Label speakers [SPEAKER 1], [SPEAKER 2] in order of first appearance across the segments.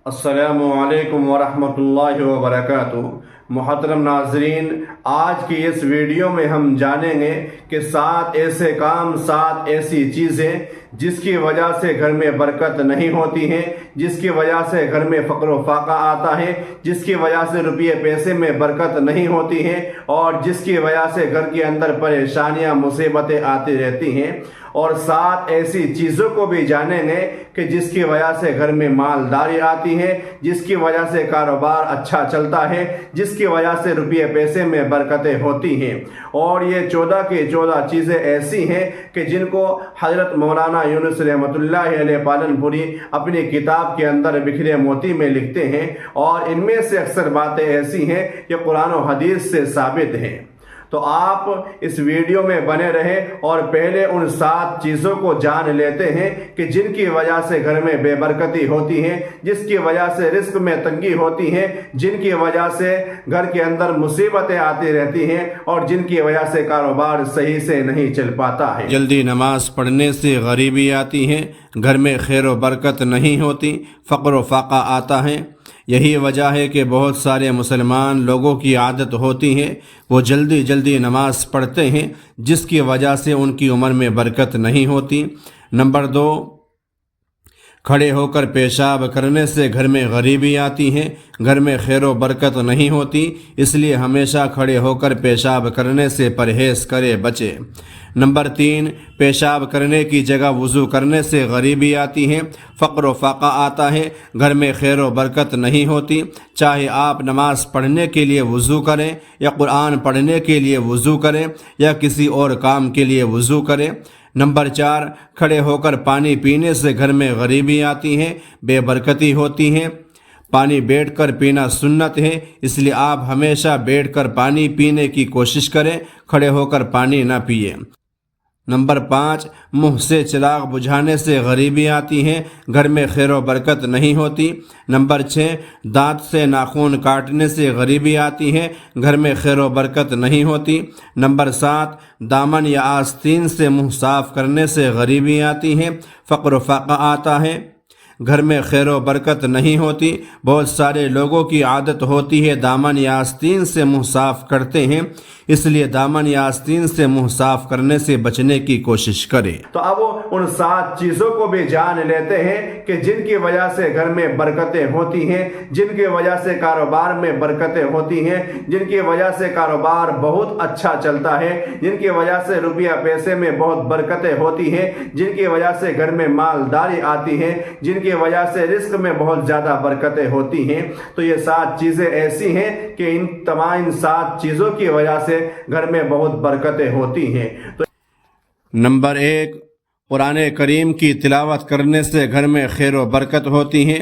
[SPEAKER 1] السلام علیکم ورحمۃ اللہ وبرکاتہ۔ محترم ناظرین، آج کی اس ویڈیو میں ہم جانیں گے کہ 7 ایسے کام، 7 ایسی چیزیں جس کی وجہ سے گھر میں برکت نہیں ہوتی ہیں، جس کی وجہ سے گھر میں فقر و فاقہ آتا ہے، جس کی وجہ سے روپیے پیسے میں برکت نہیں ہوتی ہیں، اور جس کی وجہ سے گھر کے اندر پریشانیاں، مصیبتیں آتی رہتی ہیں۔ اور 7 ایسی چیزوں کو بھی جانیں گے کہ جس کی وجہ سے گھر میں مالداری آتی ہے، جس کی وجہ سے کاروبار اچھا چلتا ہے، جس کی وجہ سے روپیے پیسے میں برکتیں ہوتی ہیں۔ اور یہ 14 کی 14 چیزیں ایسی ہیں کہ جن کو حضرت مولانا یونس رحمۃ اللہ علیہ پالن پوری اپنی کتاب کے اندر بکھرے موتی میں لکھتے ہیں، اور ان میں سے اکثر باتیں ایسی ہیں کہ قرآن و حدیث سے ثابت ہیں۔ تو آپ اس ویڈیو میں بنے رہیں اور پہلے ان 7 چیزوں کو جان لیتے ہیں کہ جن کی وجہ سے گھر میں بے برکتی ہوتی ہے، جس کی وجہ سے رزق میں تنگی ہوتی ہے، جن کی وجہ سے گھر کے اندر مصیبتیں آتی رہتی ہیں، اور جن کی وجہ سے کاروبار صحیح سے نہیں چل پاتا ہے۔
[SPEAKER 2] جلدی نماز پڑھنے سے غریبی آتی ہے، گھر میں خیر و برکت نہیں ہوتی، فقر و فاقہ آتا ہے۔ یہی وجہ ہے کہ بہت سارے مسلمان لوگوں کی عادت ہوتی ہے، وہ جلدی جلدی نماز پڑھتے ہیں، جس کی وجہ سے ان کی عمر میں برکت نہیں ہوتی۔ نمبر 2، کھڑے ہو کر پیشاب کرنے سے گھر میں غریبی آتی ہے، گھر میں خیر و برکت نہیں ہوتی، اس لیے ہمیشہ کھڑے ہو کر پیشاب کرنے سے پرہیز کرے، بچے۔ نمبر 3، پیشاب کرنے کی جگہ وضو کرنے سے غریبی آتی ہے، فقر و فاقہ آتا ہے، گھر میں خیر و برکت نہیں ہوتی۔ چاہے آپ نماز پڑھنے کے لیے وضو کریں، یا قرآن پڑھنے کے لیے وضو کریں، یا کسی اور کام کے لیے وضو کریں۔ نمبر 4، کھڑے ہو کر پانی پینے سے گھر میں غریبی آتی ہے، بے برکتی ہوتی ہے۔ پانی بیٹھ کر پینا سنت ہے، اس لیے آپ ہمیشہ بیٹھ کر پانی پینے کی کوشش کریں، کھڑے ہو کر پانی نہ پئیں۔ نمبر 5، منہ سے چراغ بجھانے سے غریبی آتی ہے، گھر میں خیر و برکت نہیں ہوتی۔ نمبر 6، دانت سے ناخن کاٹنے سے غریبی آتی ہے، گھر میں خیر و برکت نہیں ہوتی۔ نمبر 7، دامن یا آستین سے منہ صاف کرنے سے غریبی آتی ہے، فقر و فاقہ آتا ہے، گھر میں خیر و برکت نہیں ہوتی۔ بہت سارے لوگوں کی عادت ہوتی ہے دامن یا آستین سے منہ صاف کرتے ہیں، اس لیے دامن یا آستین سے منہ صاف کرنے سے بچنے کی کوشش کرے۔
[SPEAKER 1] تو اب ان 7 چیزوں کو بھی جان لیتے ہیں کہ جن کی وجہ سے گھر میں برکتیں ہوتی ہیں، جن کی وجہ سے کاروبار میں برکتیں ہوتی ہیں، جن کی وجہ سے کاروبار بہت اچھا چلتا ہے، جن کی وجہ سے روپیہ پیسے میں بہت برکتیں ہوتی ہیں، جن کی وجہ سے گھر میں مالداری آتی ہے، جن کی وجہ سے رزق میں بہت زیادہ برکتیں ہوتی ہیں۔ تو یہ 7 چیزیں ایسی ہیں کہ ان تمام 7 چیزوں کی وجہ سے گھر میں بہت برکتیں ہوتی ہیں۔ تو
[SPEAKER 2] نمبر 1، قرآن کریم کی تلاوت کرنے سے گھر میں خیر و برکت ہوتی ہے،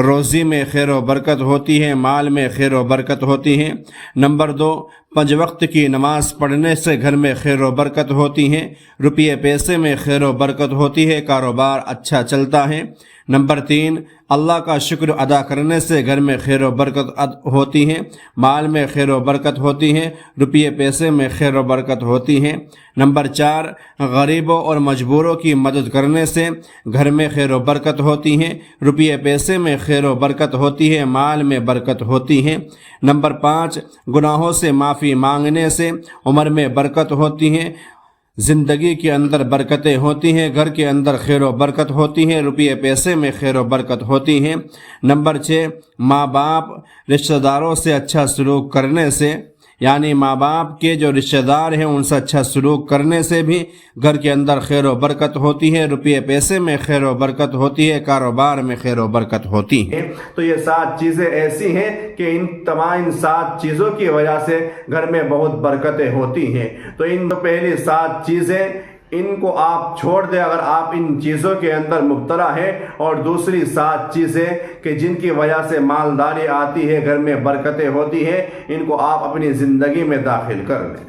[SPEAKER 2] روزی میں خیر و برکت ہوتی ہے، مال میں خیر و برکت ہوتی ہے۔ نمبر 2، 5 وقت کی نماز پڑھنے سے گھر میں خیر و برکت ہوتی ہے، روپیے پیسے میں خیر و برکت ہوتی ہے، کاروبار اچھا چلتا ہے۔ نمبر 3، اللہ کا شکر ادا کرنے سے گھر میں خیر و برکت ہوتی ہے، مال میں خیر و برکت ہوتی ہے، روپیے پیسے میں خیر و برکت ہوتی ہے۔ نمبر 4، غریبوں اور مجبوروں کی مدد کرنے سے گھر میں خیر و برکت ہوتی ہے، روپیے پیسے میں خیر و برکت ہوتی ہے، مال میں برکت ہوتی ہے۔ نمبر 5، گناہوں سے معافی مانگنے سے عمر میں برکت ہوتی ہے، زندگی کے اندر برکتیں ہوتی ہیں، گھر کے اندر خیر و برکت ہوتی ہیں، روپیے پیسے میں خیر و برکت ہوتی ہیں۔ نمبر 6، ماں باپ رشتہ داروں سے اچھا سلوک کرنے سے، یعنی ماں باپ کے جو رشتہ دار ہیں ان سے اچھا سلوک کرنے سے بھی گھر کے اندر خیر و برکت ہوتی ہے، روپیے پیسے میں خیر و برکت ہوتی ہے، کاروبار میں خیر و برکت ہوتی ہے۔
[SPEAKER 1] تو یہ 7 چیزیں ایسی ہیں کہ ان تمام 7 چیزوں کی وجہ سے گھر میں بہت برکتیں ہوتی ہیں۔ تو ان پہلی 7 چیزیں ان کو آپ چھوڑ دیں اگر آپ ان چیزوں کے اندر مبتلا ہیں، اور دوسری 7 چیزیں کہ جن کی وجہ سے مالداری آتی ہے، گھر میں برکتیں ہوتی ہیں، ان کو آپ اپنی زندگی میں داخل کر لیں۔